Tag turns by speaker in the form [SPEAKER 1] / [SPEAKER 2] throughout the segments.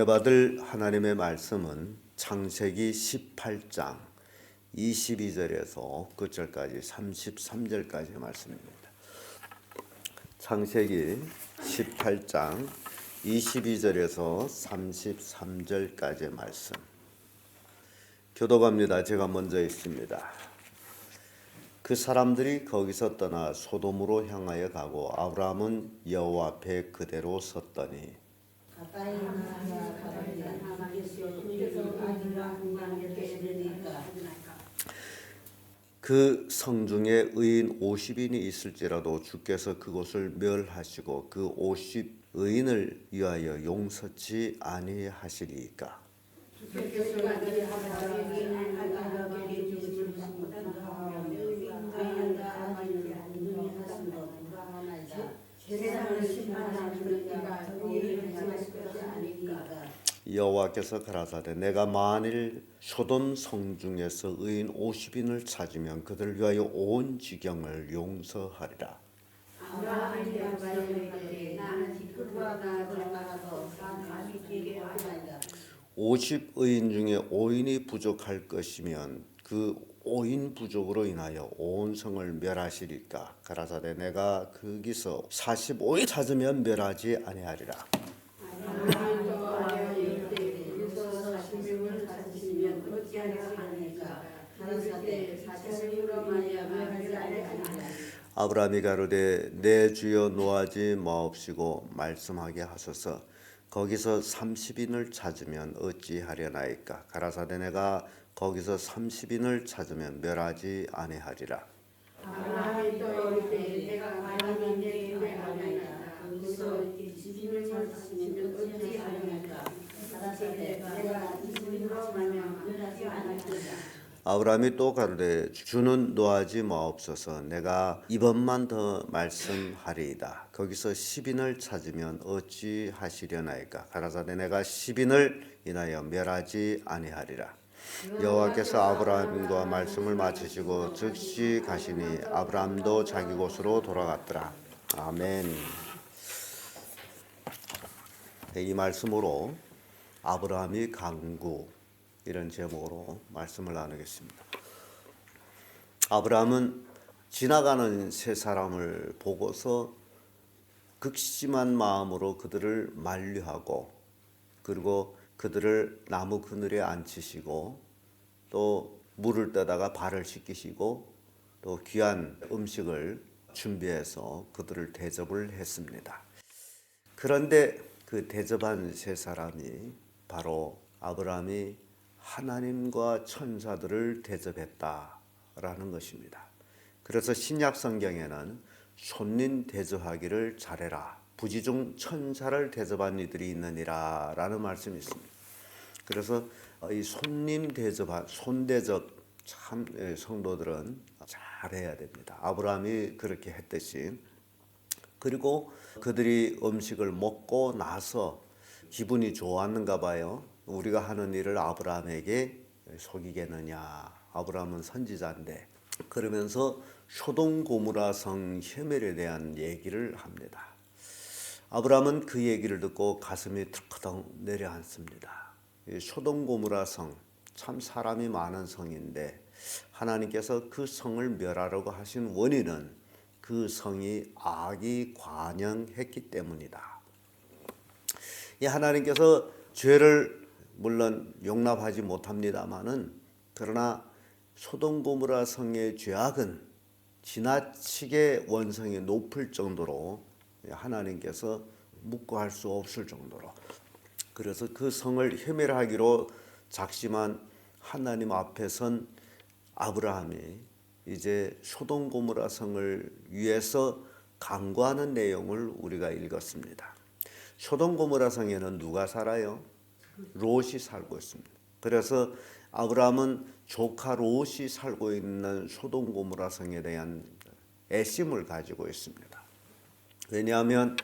[SPEAKER 1] 받을 하나님의 말씀은 창세기 18장 22절에서 끝절까지 33절까지의 말씀입니다. 창세기 18장 22절에서 33절까지의 말씀. 교도갑니다. 제가 먼저 읽습니다. 그 사람들이 거기서 떠나 소돔으로 향하여 가고 아브라함은 여호와 앞에 그대로 섰더니 그 성중에 의인 50인이 있을지라도 주께서 그곳을 멸하시고 그 50 의인을 위하여 용서치 아니하시리이까. 여호와께서 가라사대 내가 만일 소돔 성중에서 의인 50인을 찾으면 그들 위하여 온 지경을 용서하리라. 50의인 중에 5인이 부족할 것이면 그 5인 부족으로 인하여 온 성을 멸하시리까. 가라사대 내가 거기서 45인 찾으면 멸하지 아니하리라. 아브라함이 가로되 내 주여 노하지 마옵시고 말씀하게 하소서. 거기서 30인을 찾으면 어찌하려나이까. 가라사대 내가 거기서 30인을 찾으면 멸하지 아니하리라. 아브라함이 또 이르되 내가 만일 내게 멸하나이까. 거기서 20인을 찾으면 어찌하려나이까. 가라사대 내가 20인으로 말미암아 멸하지 아니하리라. 아브라함이 또 가로되 주는 노하지 마옵소서. 내가 이번만 더 말씀하리이다. 거기서 10인을 찾으면 어찌하시려나이까. 가라사대 내가 10인을 인하여 멸하지 아니하리라. 여호와께서 아브라함과 말씀을 마치시고 즉시 가시니 아브라함도 자기 곳으로 돌아갔더라. 아멘. 이 말씀으로 아브라함이 강구 이런 제목으로 말씀을 나누겠습니다. 아브라함은 지나가는 세 사람을 보고서 극심한 마음으로 그들을 만류하고 그리고 그들을 나무 그늘에 앉히시고 또 물을 떠다가 발을 씻기시고 또 귀한 음식을 준비해서 그들을 대접을 했습니다. 그런데 그 대접한 세 사람이 바로 아브라함이 하나님과 천사들을 대접했다라는 것입니다. 그래서 신약 성경에는 손님 대접하기를 잘해라. 부지중 천사를 대접한 이들이 있느니라 라는 말씀이 있습니다. 그래서 이 손님 대접, 손대접 참 성도들은 잘해야 됩니다. 아브라함이 그렇게 했듯이. 그리고 그들이 음식을 먹고 나서 기분이 좋았는가 봐요. 우리가 하는 일을 아브라함에게 속이겠느냐. 아브라함은 선지자인데. 그러면서 소돔 고모라 성 혐오에 대한 얘기를 합니다. 아브라함은 그 얘기를 듣고 가슴이 털컥 내려앉습니다. 소돔 고모라 성, 참 사람이 많은 성인데 하나님께서 그 성을 멸하려고 하신 원인은 그 성이 악이 관영했기 때문이다. 이 하나님께서 죄를 물론 용납하지 못합니다마는 그러나 소돔 고모라 성의 죄악은 지나치게 원성이 높을 정도로 하나님께서 묵고할 수 없을 정도로 그래서 그 성을 혐오하기로 작심한 하나님 앞에 선 아브라함이 이제 소돔 고모라 성을 위해서 강구하는 내용을 우리가 읽었습니다. 소돔 고모라 성에는 누가 살아요? 롯이 살고 있습니다. 그래서 아브라함은 조카 롯이 살고 있는 소돔 고모라 성에 대한 애심을 가지고 있습니다. 왜냐하면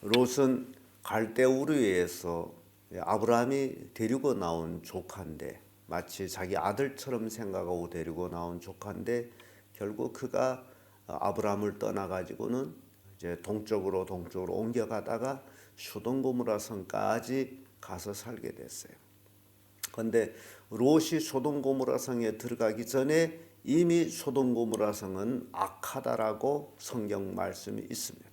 [SPEAKER 1] 롯은 갈대우르에서 아브라함이 데리고 나온 조카인데 마치 자기 아들처럼 생각하고 데리고 나온 조카인데 결국 그가 아브라함을 떠나가지고는 이제 동쪽으로 옮겨가다가 소돔 고모라 성까지 가서 살게 됐어요. 그런데 롯이 소돔 고모라 성에 들어가기 전에 이미 소돔 고모라 성은 악하다라고 성경 말씀이 있습니다.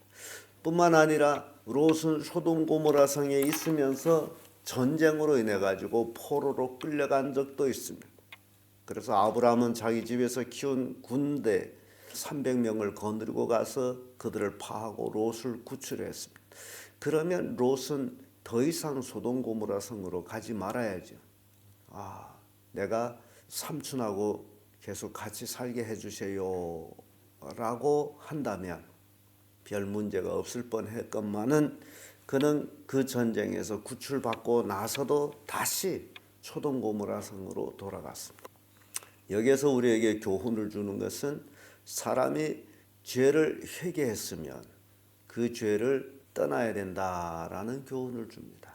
[SPEAKER 1] 뿐만 아니라 롯은 소돔 고모라 성에 있으면서 전쟁으로 인해 가지고 포로로 끌려간 적도 있습니다. 그래서 아브라함은 자기 집에서 키운 군대 300명을 거느리고 가서 그들을 파하고 롯을 구출했습니다. 그러면 롯은 더 이상 소돔 고모라 성으로 가지 말아야죠. 내가 삼촌하고 계속 같이 살게 해주세요 라고 한다면 별 문제가 없을 뻔했건만은 그는 그 전쟁에서 구출받고 나서도 다시 소돔 고모라 성으로 돌아갔습니다. 여기에서 우리에게 교훈을 주는 것은 사람이 죄를 회개했으면 그 죄를 떠나야 된다라는 교훈을 줍니다.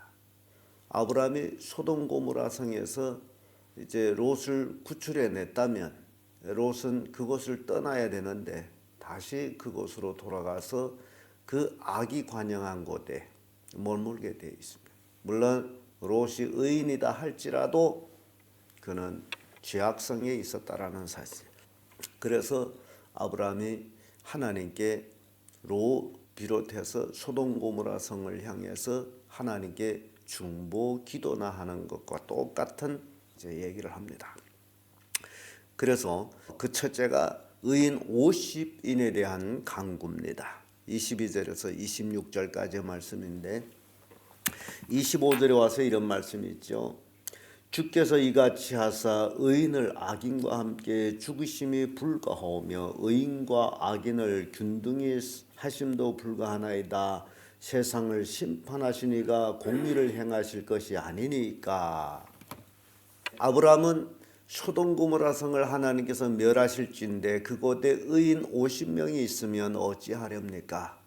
[SPEAKER 1] 아브라함이 소돔 고모라 성에서 이제 롯을 구출해 냈다면 롯은 그곳을 떠나야 되는데 다시 그곳으로 돌아가서 그 악이 관영한 곳에 머물게 되어 있습니다. 물론 롯이 의인이다 할지라도 그는 죄악성에 있었다라는 사실. 그래서 아브라함이 하나님께 롯 비롯해서 소돔 고모라 성을 향해서 하나님께 중보 기도나 하는 것과 똑같은 이제 얘기를 합니다. 그래서 그 첫째가 의인 50인에 대한 강구입니다. 22절에서 26절까지의 말씀인데 25절에 와서 이런 말씀이 있죠. 주께서 이같이 하사 의인을 악인과 함께 죽으심이 불가하오며 의인과 악인을 균등히 하심도 불가하나이다. 세상을 심판하시니가 공의를 행하실 것이 아니니까. 아브라함은 소돔 고모라 성을 하나님께서 멸하실진데 그곳에 의인 50명이 있으면 어찌하렵니까?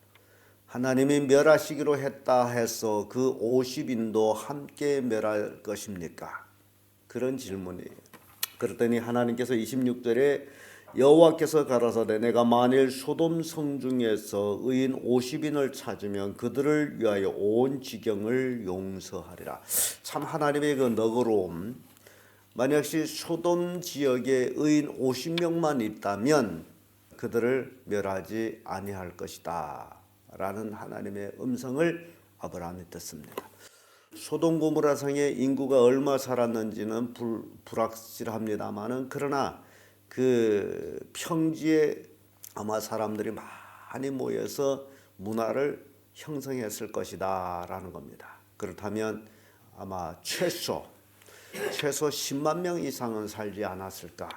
[SPEAKER 1] 하나님이 멸하시기로 했다 해서 그 50인도 함께 멸할 것입니까? 그런 질문이에요. 그랬더니 하나님께서 26절에 여호와께서 가라사대 내가 만일 소돔 성 중에서 의인 50인을 찾으면 그들을 위하여 온 지경을 용서하리라. 참 하나님의 그 너그러움. 만약시 소돔 지역에 의인 50명만 있다면 그들을 멸하지 아니할 것이다 라는 하나님의 음성을 아브라함이 듣습니다. 소돔 고모라 성의 인구가 얼마 살았는지는 불확실합니다만은 그러나 그 평지에 아마 사람들이 많이 모여서 문화를 형성했을 것이다 라는 겁니다. 그렇다면 아마 최소 10만 명 이상은 살지 않았을까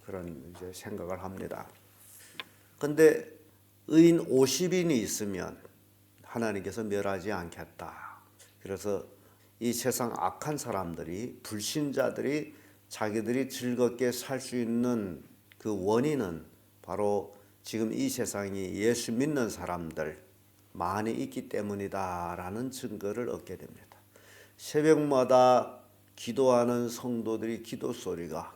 [SPEAKER 1] 그런 이제 생각을 합니다. 그런데 의인 50인이 있으면 하나님께서 멸하지 않겠다. 그래서 이 세상 악한 사람들이 불신자들이 자기들이 즐겁게 살 수 있는 그 원인은 바로 지금 이 세상이 예수 믿는 사람들 많이 있기 때문이다라는 증거를 얻게 됩니다. 새벽마다 기도하는 성도들이 기도 소리가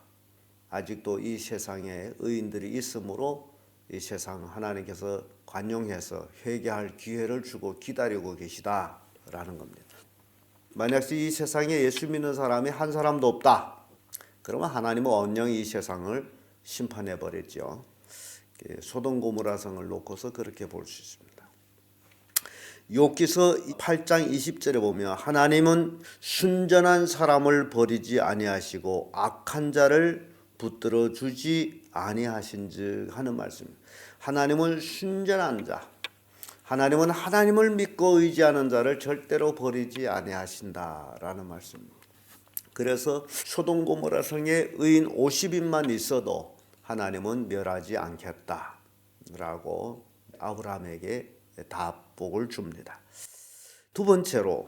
[SPEAKER 1] 아직도 이 세상에 의인들이 있으므로 이 세상 하나님께서 관용해서 회개할 기회를 주고 기다리고 계시다라는 겁니다. 만약 이 세상에 예수 믿는 사람이 한 사람도 없다. 그러면 하나님은 언영 이 세상을 심판해 버렸죠. 소돔 고모라 성을 놓고서 그렇게 볼 수 있습니다. 욥기서 8장 20절에 보면 하나님은 순전한 사람을 버리지 아니하시고 악한 자를 붙들어 주지 아니하신즉 하는 말씀입니다. 하나님은 순전한 자, 하나님은 하나님을 믿고 의지하는 자를 절대로 버리지 아니하신다라는 말씀입니다. 그래서 소돔 고모라 성에 의인 50인만 있어도 하나님은 멸하지 않겠다라고 아브라함에게 답복을 줍니다. 두 번째로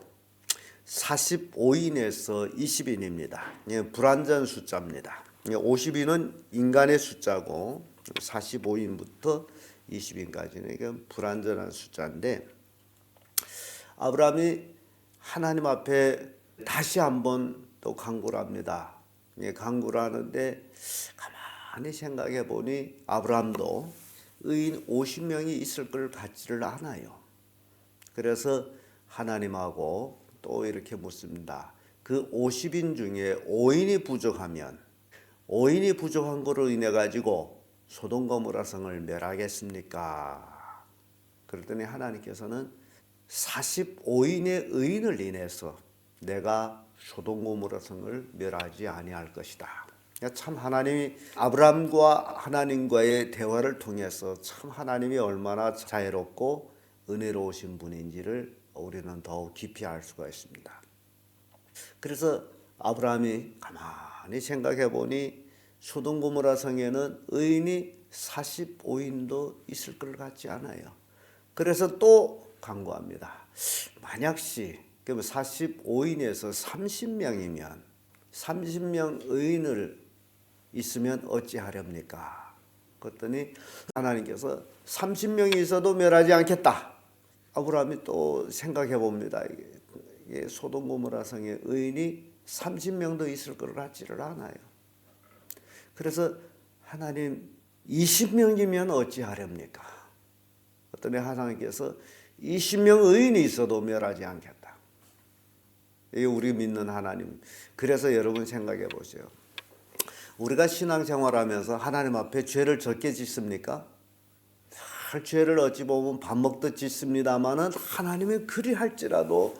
[SPEAKER 1] 45인에서 20인입니다. 불완전 숫자입니다. 50인은 인간의 숫자고 45인부터 20인까지는 불완전한 숫자인데 아브라함이 하나님 앞에 다시 한번 또 간구를 합니다. 간구를 하는데 가만히 생각해 보니 아브라함도 의인 50명이 있을 걸 같지를 않아요. 그래서 하나님하고 또 이렇게 묻습니다. 그 50인 중에 5인이 부족하면 5인이 부족한 거로 인해 가지고 소돔 고모라 성을 멸하겠습니까? 그랬더니 하나님께서는 45인의 의인을 인해서 내가 소돔 고모라 성을 멸하지 아니할 것이다. 참 하나님이 아브라함과 하나님과의 대화를 통해서 참 하나님이 얼마나 자애롭고 은혜로우신 분인지를 우리는 더욱 깊이 알 수가 있습니다. 그래서 아브라함이 가만히 생각해 보니 소돔 고모라 성에는 의인이 45인도 있을 것 같지 않아요. 그래서 또 간구합니다. 만약시 45인에서 30명이면 30명 의인을 있으면 어찌하렵니까? 그랬더니 하나님께서 30명이 있어도 멸하지 않겠다. 아브라함이 또 생각해 봅니다. 이게 소돔 고모라 성의 의인이 30명도 있을 것 같지를 않아요. 그래서 하나님 20명이면 어찌하렵니까? 그랬더니 하나님께서 20명 의인이 있어도 멸하지 않겠다. 이게 우리 믿는 하나님. 그래서 여러분 생각해 보세요. 우리가 신앙생활하면서 하나님 앞에 죄를 적게 짓습니까? 죄를 어찌 보면 밥 먹듯 짓습니다마는 하나님이 그리 할지라도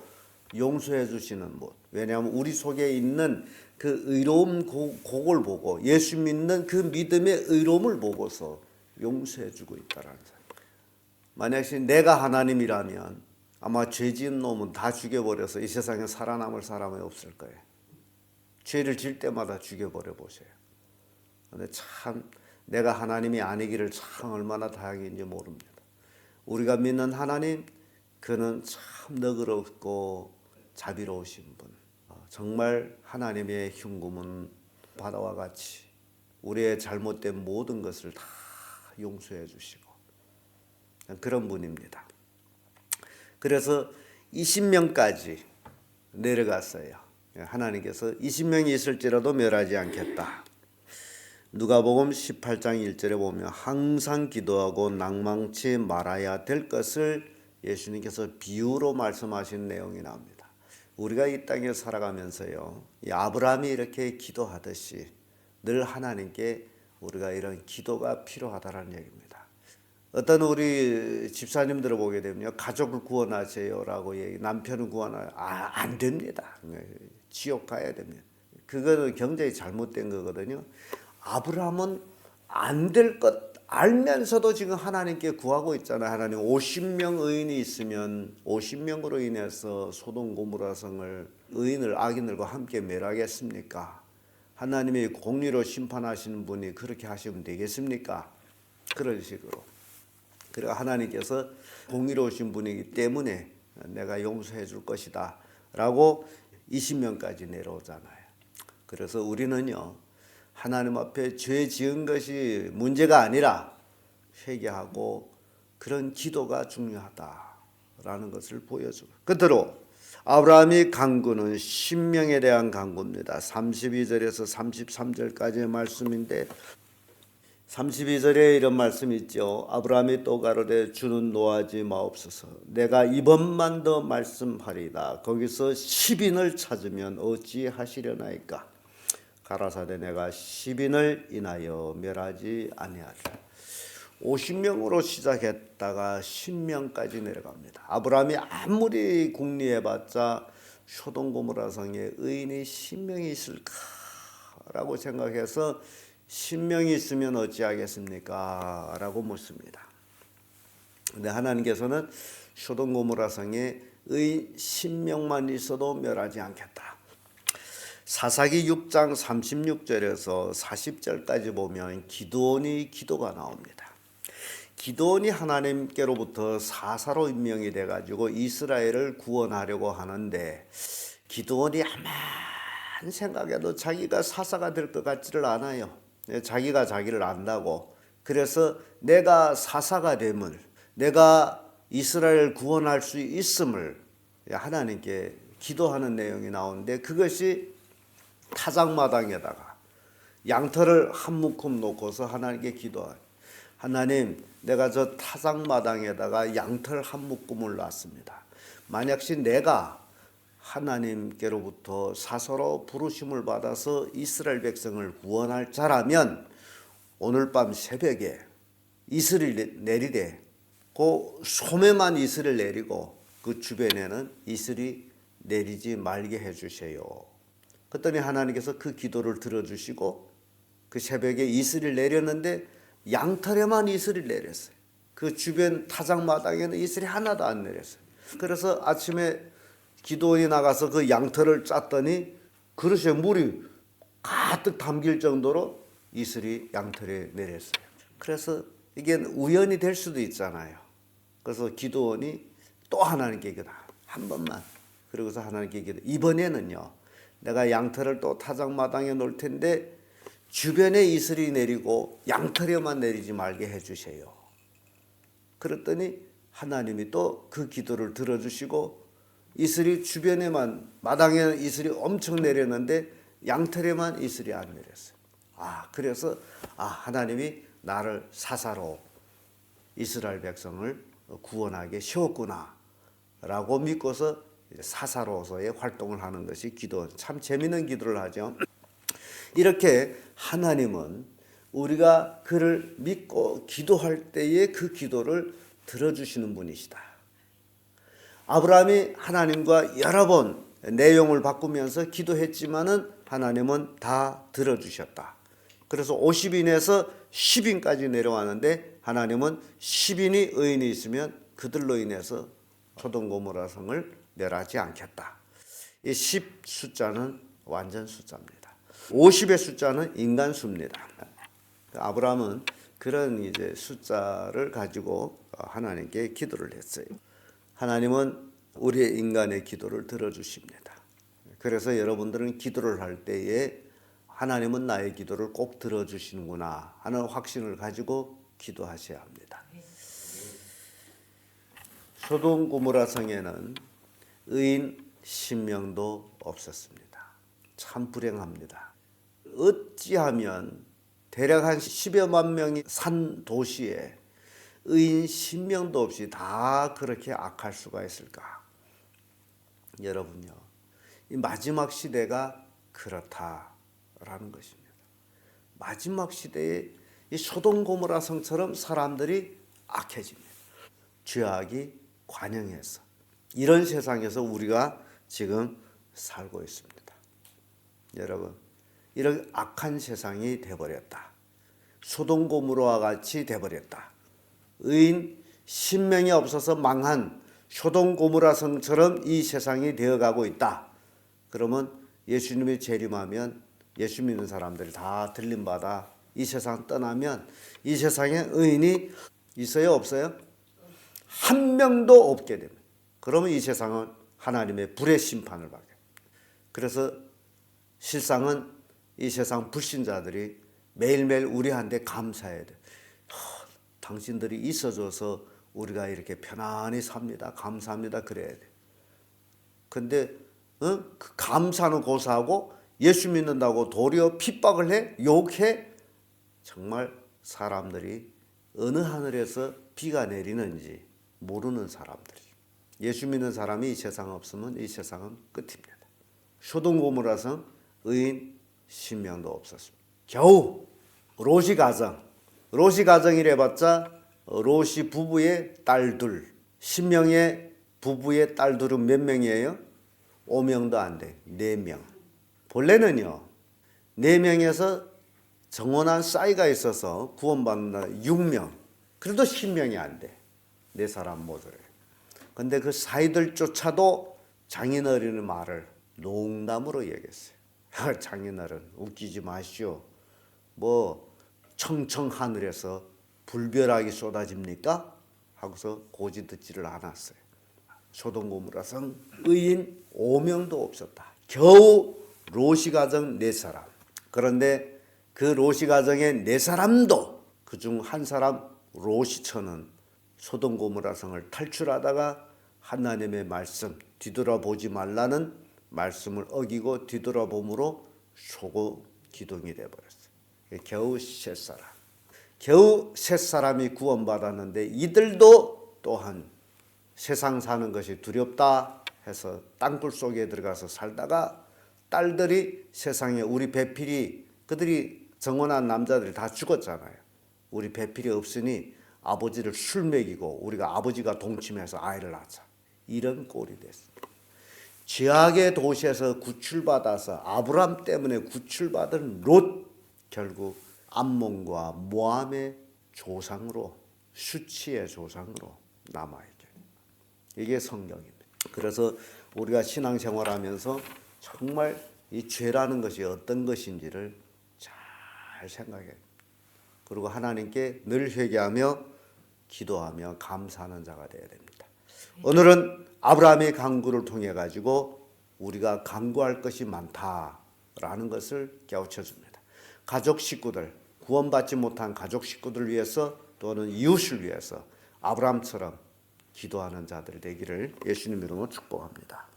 [SPEAKER 1] 용서해 주시는 분. 왜냐하면 우리 속에 있는 그 의로움 그걸 보고 예수 믿는 그 믿음의 의로움을 보고서 용서해 주고 있다라는 사실. 만약에 내가 하나님이라면 아마 죄 지은 놈은 다 죽여버려서 이 세상에 살아남을 사람이 없을 거예요. 죄를 질 때마다 죽여버려 보세요. 근데 참 내가 하나님이 아니기를 참 얼마나 다행인지 모릅니다. 우리가 믿는 하나님, 그는 참 너그럽고 자비로우신 분. 정말 하나님의 흉금은 바다와 같이 우리의 잘못된 모든 것을 다 용서해 주시고 그런 분입니다. 그래서 20명까지 내려갔어요. 하나님께서 20명이 있을지라도 멸하지 않겠다. 누가복음 18장 1절에 보면 항상 기도하고 낭망치 말아야 될 것을 예수님께서 비유로 말씀하신 내용이 나옵니다. 우리가 이 땅에 살아가면서요, 이 아브라함이 이렇게 기도하듯이 늘 하나님께 우리가 이런 기도가 필요하다는 얘기입니다. 어떤 우리 집사님들을 보게 되면 가족을 구원하세요라고 얘기, 남편을 구원하세요. 안 됩니다. 지옥 가야 됩니다. 그거는 굉장히 잘못된 거거든요. 아브라함은 안 될 것 알면서도 지금 하나님께 구하고 있잖아요. 하나님 50명 의인이 있으면 50명으로 인해서 소돔 고모라 성을 의인을 악인들과 함께 멸하겠습니까? 하나님이 공의로 심판하시는 분이 그렇게 하시면 되겠습니까? 그런 식으로. 그리고 하나님께서 공의로우신 분이기 때문에 내가 용서해 줄 것이다 라고 20명까지 내려오잖아요. 그래서 우리는요, 하나님 앞에 죄 지은 것이 문제가 아니라 회개하고 그런 기도가 중요하다라는 것을 보여주고, 끝으로 아브라함이 간구는 신명에 대한 간구입니다. 32절에서 33절까지의 말씀인데 32절에 이런 말씀이 있죠. 아브라함이 또 가로되 주는 노하지 마옵소서. 내가 이번만 더 말씀하리이다. 거기서 10인을 찾으면 어찌하시려나이까. 가라사대 내가 10인을 인하여 멸하지 아니하리라. 50명으로 시작했다가 10명까지 내려갑니다. 아브라함이 아무리 궁리해봤자 소돔 고모라 성에 의인이 10명이 있을까라고 생각해서 10명이 있으면 어찌하겠습니까? 라고 묻습니다. 근데 하나님께서는 소돔 고모라 성에 의인 10명만 있어도 멸하지 않겠다. 사사기 6장 36절에서 40절까지 보면 기드온이 기도가 나옵니다. 기드온이 하나님께로부터 사사로 임명이 돼가지고 이스라엘을 구원하려고 하는데 기드온이 아무리 생각해도 자기가 사사가 될 것 같지를 않아요. 자기가 자기를 안다고. 그래서 내가 사사가 됨을, 내가 이스라엘을 구원할 수 있음을 하나님께 기도하는 내용이 나오는데, 그것이 타작마당에다가 양털을 한 묶음 놓고서 하나님께 기도해요. 하나님, 내가 저 타작마당에다가 양털 한 묶음을 놨습니다. 만약시 내가 하나님께로부터 사서로 부르심을 받아서 이스라엘 백성을 구원할 자라면 오늘 밤 새벽에 이슬이 내리되 그 소매만 이슬을 내리고 그 주변에는 이슬이 내리지 말게 해주세요. 그랬더니 하나님께서 그 기도를 들어주시고 그 새벽에 이슬이 내렸는데 양털에만 이슬이 내렸어요. 그 주변 타작마당에는 이슬이 하나도 안 내렸어요. 그래서 아침에 기도원이 나가서 그 양털을 짰더니 그릇에 물이 가득 담길 정도로 이슬이 양털에 내렸어요. 그래서 이게 우연이 될 수도 있잖아요. 그래서 기도원이 또 하나님께 기도 한 번만, 그러고서 하나님께 기도, 이번에는요 내가 양털을 또 타작마당에 놓을 텐데 주변에 이슬이 내리고 양털에만 내리지 말게 해주세요. 그랬더니 하나님이 또 그 기도를 들어주시고 이슬이 주변에만, 마당에는 이슬이 엄청 내렸는데 양털에만 이슬이 안 내렸어요. 그래서 하나님이 나를 사사로 이스라엘 백성을 구원하게 세웠구나 라고 믿고서 사사로서의 활동을 하는 것이 기도. 참 재미있는 기도를 하죠. 이렇게 하나님은 우리가 그를 믿고 기도할 때에 그 기도를 들어주시는 분이시다. 아브라함이 하나님과 여러 번 내용을 바꾸면서 기도했지만은 하나님은 다 들어주셨다. 그래서 50인에서 10인까지 내려왔는데 하나님은 10인이 의인이 있으면 그들로 인해서 소돔 고모라 성을 멸하지 않겠다. 이 10 숫자는 완전 숫자입니다. 50의 숫자는 인간 수입니다. 아브라함은 그런 이제 숫자를 가지고 하나님께 기도를 했어요. 하나님은 우리의 인간의 기도를 들어주십니다. 그래서 여러분들은 기도를 할 때에 하나님은 나의 기도를 꼭 들어주시는구나 하는 확신을 가지고 기도하셔야 합니다. 소돔 고모라 성에는 의인 10명도 없었습니다. 참 불행합니다. 어찌하면 대략 한 10여만 명이 산 도시에 의인 10명도 없이 다 그렇게 악할 수가 있을까? 여러분요, 이 마지막 시대가 그렇다라는 것입니다. 마지막 시대에 이 소돔 고모라 성처럼 사람들이 악해집니다. 죄악이 관영해서 이런 세상에서 우리가 지금 살고 있습니다. 여러분, 이런 악한 세상이 돼버렸다. 소돔 고모라와 같이 돼버렸다. 의인 10명이 없어서 망한 소돔 고모라 성처럼 이 세상이 되어가고 있다. 그러면 예수님이 재림하면 예수 믿는 사람들이 다 들림받아 이 세상 떠나면 이 세상에 의인이 있어요, 없어요? 한 명도 없게 됩니다. 그러면 이 세상은 하나님의 불의 심판을 받게 됩니다. 그래서 실상은 이 세상 불신자들이 매일매일 우리한테 감사해야 돼. 당신들이 있어줘서 우리가 이렇게 편안히 삽니다. 감사합니다. 그래야 돼. 근데 그 감사는 고사하고 예수 믿는다고 도리어 핍박을 해? 욕해? 정말 사람들이 어느 하늘에서 비가 내리는지 모르는 사람들이. 예수 믿는 사람이 이 세상 없으면 이 세상은 끝입니다. 소돔 고모라 성 의인 10명도 없었습니다. 겨우 롯이 가정이래 봤자 롯이 부부의 딸 둘, 10명의 부부의 딸 둘은 몇 명이에요? 5명도 안 돼. 4명. 본래는요 4명에서 정원한 싸이가 있어서 구원받는 6명. 그래도 10명이 안 돼. 4사람 모두를. 근데 그 사이들조차도 장인어른의 말을 농담으로 얘기했어요. 장인어른 웃기지 마시오. 뭐 청청 하늘에서 불벼락이 쏟아집니까? 하고서 고지 듣지를 않았어요. 소돔 고모라 성 의인 5명도 없었다. 겨우 롯이 가정 4사람. 그런데 그 롯이 가정의 4사람도 그중 한 사람 롯이 쳐는 소돔 고모라 성을 탈출하다가 하나님의 말씀 뒤돌아보지 말라는 말씀을 어기고 뒤돌아봄으로 소고 기둥이 되어버렸어요. 겨우 3사람. 겨우 3사람이 구원받았는데 이들도 또한 세상 사는 것이 두렵다 해서 땅굴 속에 들어가서 살다가 딸들이 세상에 우리 배필이 그들이 정혼한 남자들이 다 죽었잖아요. 우리 배필이 없으니 아버지를 술 먹이고 우리가 아버지가 동침해서 아이를 낳자. 이런 꼴이 됐어요. 죄악의 도시에서 구출받아서 아브람 때문에 구출받은 롯 결국 암몬과 모함의 조상으로 수치의 조상으로 남아있게. 이게 성경입니다. 그래서 우리가 신앙생활하면서 정말 이 죄라는 것이 어떤 것인지를 잘 생각해. 그리고 하나님께 늘 회개하며 기도하며 감사하는 자가 되어야 됩니다. 오늘은 아브라함의 간구를 통해 가지고 우리가 간구할 것이 많다라는 것을 깨우쳐 줍니다. 가족 식구들, 구원받지 못한 가족 식구들을 위해서 또는 이웃을 위해서 아브라함처럼 기도하는 자들 되기를 예수님 이름으로 축복합니다.